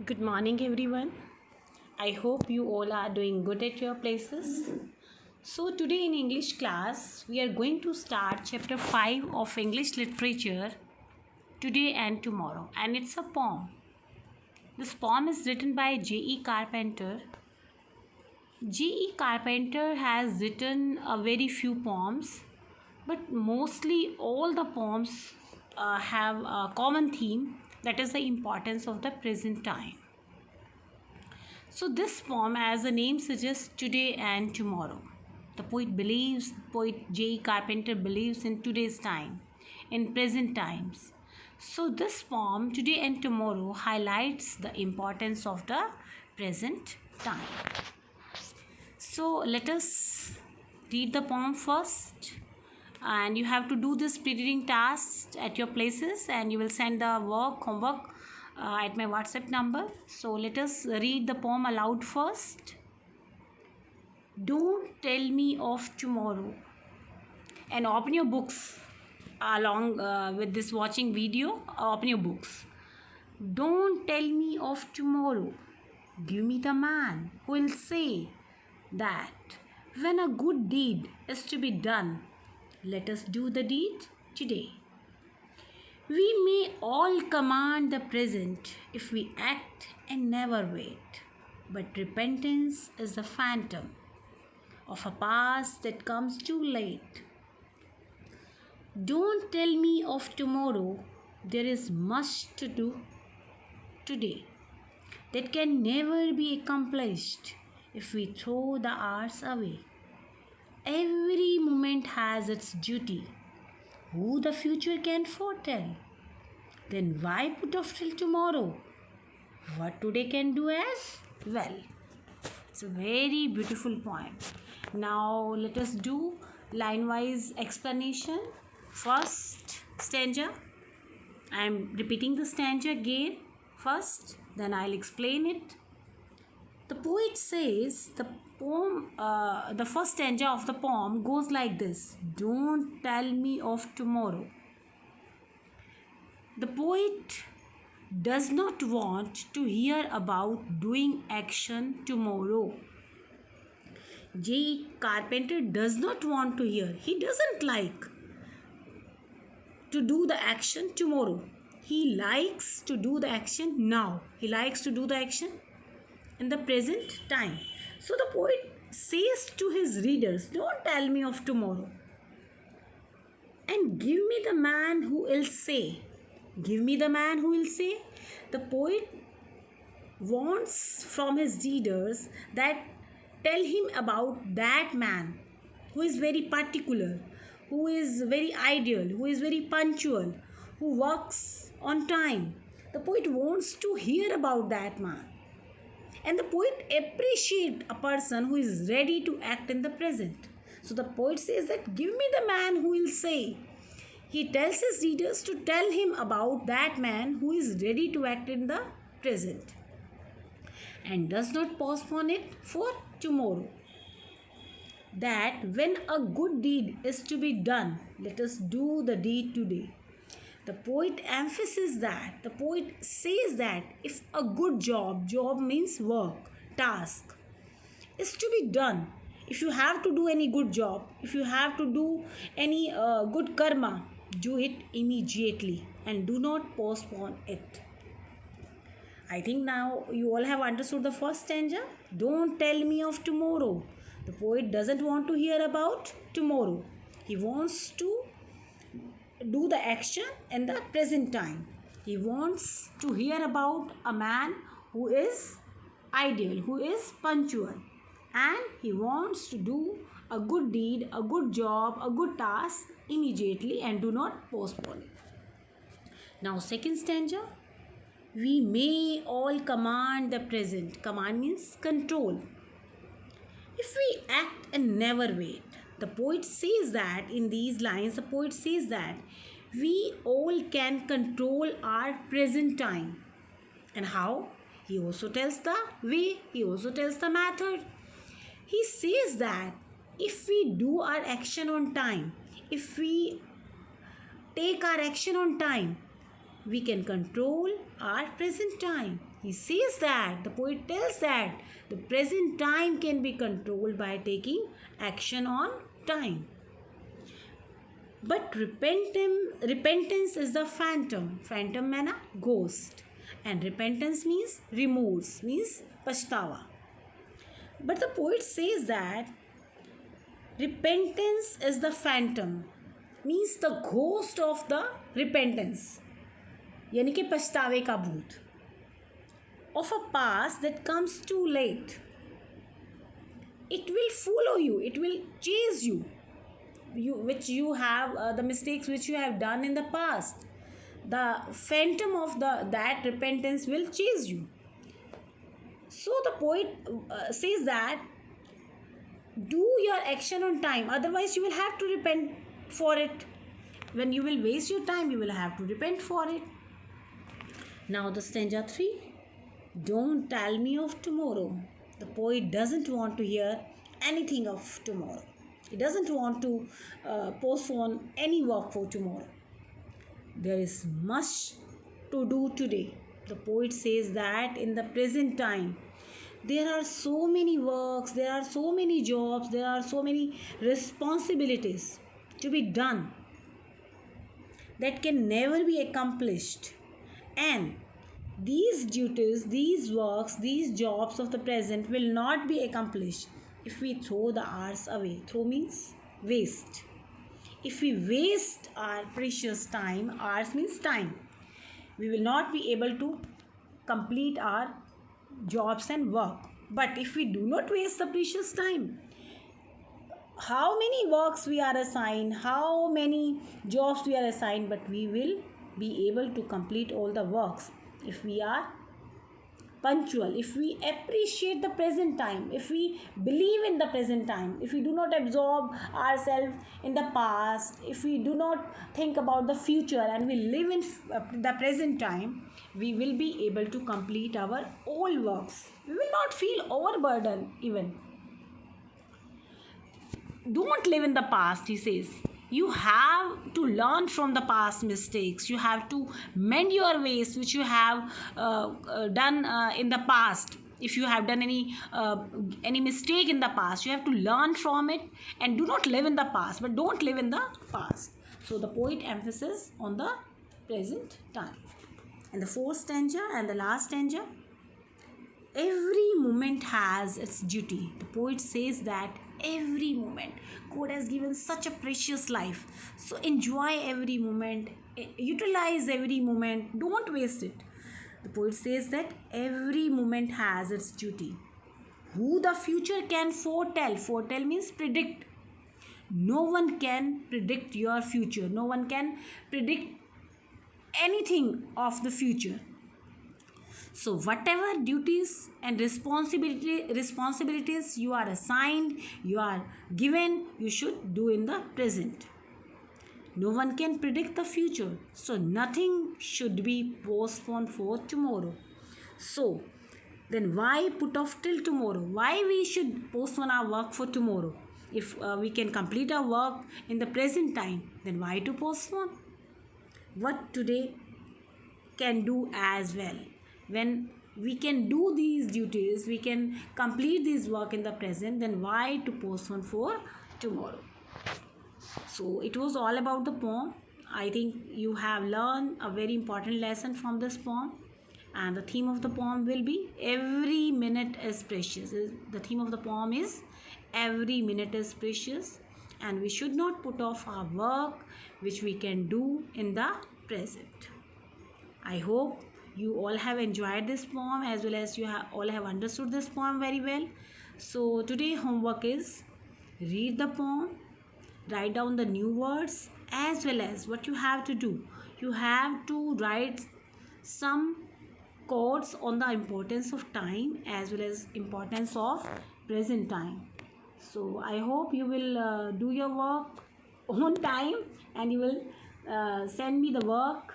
Good morning, everyone. I hope you all are doing good at your places. So, today in English class, we are going to start chapter 5 of English literature, Today and Tomorrow, and it's a poem. This poem is written by J.E. Carpenter. J.E. Carpenter has written a very few poems, but mostly all the poems have a common theme, that is the importance of the present time. So this poem, as the name suggests, today and tomorrow. The poet J. Carpenter believes in today's time, in present times. So this poem, Today and Tomorrow, highlights the importance of the present time. So let us read the poem first. And you have to do this pre-reading task at your places, and you will send the homework at my WhatsApp number. So let us read the poem aloud first. Don't tell me of tomorrow. And open your books along with this watching video. Open your books. Don't tell me of tomorrow. Give me the man who will say that when a good deed is to be done, let us do the deed today. We may all command the present if we act and never wait, but repentance is the phantom of a past that comes too late. Don't tell me of tomorrow, there is much to do today that can never be accomplished if we throw the hours away. Every moment has its duty. Who the future can foretell? Then why put off till tomorrow what today can do as well? It's a very beautiful poem. Now let us do line-wise explanation. First stanza. I am repeating the stanza again first, then I'll explain it. The poet says the first stanza of the poem goes like this: Don't tell me of tomorrow. The poet does not want to hear about doing action tomorrow. J. Carpenter does not want to hear. He doesn't like to do the action tomorrow. He likes to do the action now. He likes to do the action in the present time. So the poet says to his readers, don't tell me of tomorrow. And give me the man who will say. Give me the man who will say. The poet wants from his readers that tell him about that man who is very particular, who is very ideal, who is very punctual, who works on time. The poet wants to hear about that man. And the poet appreciates a person who is ready to act in the present. So the poet says that give me the man who will say. He tells his readers to tell him about that man who is ready to act in the present and does not postpone it for tomorrow. That when a good deed is to be done, let us do the deed today. The poet emphasizes that. The poet says that if a good job means work, task, is to be done, if you have to do any good job, if you have to do any good karma, do it immediately and do not postpone it. I think now you all have understood the first stanza. Don't tell me of tomorrow. The poet doesn't want to hear about tomorrow. He wants to do the action in the present time. He wants to hear about a man who is ideal, who is punctual, and he wants to do a good deed, a good job, a good task immediately and do not postpone it. Now second stanza. We may all command the present. Command means control. If we act and never wait. The poet says that in these lines, the poet says that we all can control our present time. And how? He also tells the way, he also tells the method. He says that if we do our action on time, if we take our action on time, we can control our present time. He says that, the poet tells that the present time can be controlled by taking action on time. But repentance is the phantom. Phantom means ghost. And repentance means remorse, means pashtawa. But the poet says that repentance is the phantom, means the ghost of the repentance. यानी कि पछतावे का भूत of a past that comes too late. It will follow you, it will chase you, which you have the mistakes which you have done in the past. The phantom of that repentance will chase you. So the poet says that do your action on time, otherwise you will have to repent for it. When you will waste your time, you will have to repent for it. Now the stanza 3. Don't tell me of tomorrow. The poet doesn't want to hear anything of tomorrow. He doesn't want to postpone any work for tomorrow. There is much to do today. The poet says that in the present time, there are so many works, there are so many jobs, there are so many responsibilities to be done that can never be accomplished. And these duties, these works, these jobs of the present will not be accomplished if we throw the hours away. Throw means waste. If we waste our precious time, hours means time, we will not be able to complete our jobs and work. But if we do not waste the precious time, how many works we are assigned, how many jobs we are assigned, but we will be able to complete all the works if we are punctual, if we appreciate the present time, if we believe in the present time, if we do not absorb ourselves in the past, if we do not think about the future and we live in the present time, we will be able to complete our all works. We will not feel overburdened even. Don't live in the past, he says. You have to learn from the past mistakes. You have to mend your ways which you have done in the past. If you have done any mistake in the past, you have to learn from it and do not live in the past, but don't live in the past. So the poet emphasizes on the present time. And the fourth stanza and the last stanza, every moment has its duty. The poet says that every moment, God has given such a precious life, so enjoy every moment, utilize every moment, don't waste it. The poet says that every moment has its duty. Who the future can foretell? Foretell means predict. No one can predict your future, no one can predict anything of the future. So whatever duties and responsibilities you are assigned, you are given, you should do in the present. No one can predict the future, so nothing should be postponed for tomorrow. So then why put off till tomorrow? Why we should postpone our work for tomorrow? If we can complete our work in the present time, then why to postpone? What today can do as well. When we can do these duties, we can complete this work in the present, then why to postpone for tomorrow? So it was all about the poem. I think you have learned a very important lesson from this poem, and the theme of the poem will be every minute is precious. The theme of the poem is every minute is precious, and we should not put off our work which we can do in the present. I hope you all have enjoyed this poem as well as you all have understood this poem very well. So today homework is read the poem, write down the new words, as well as what you have to do. You have to write some quotes on the importance of time as well as importance of present time. So I hope you will do your work on time and you will send me the work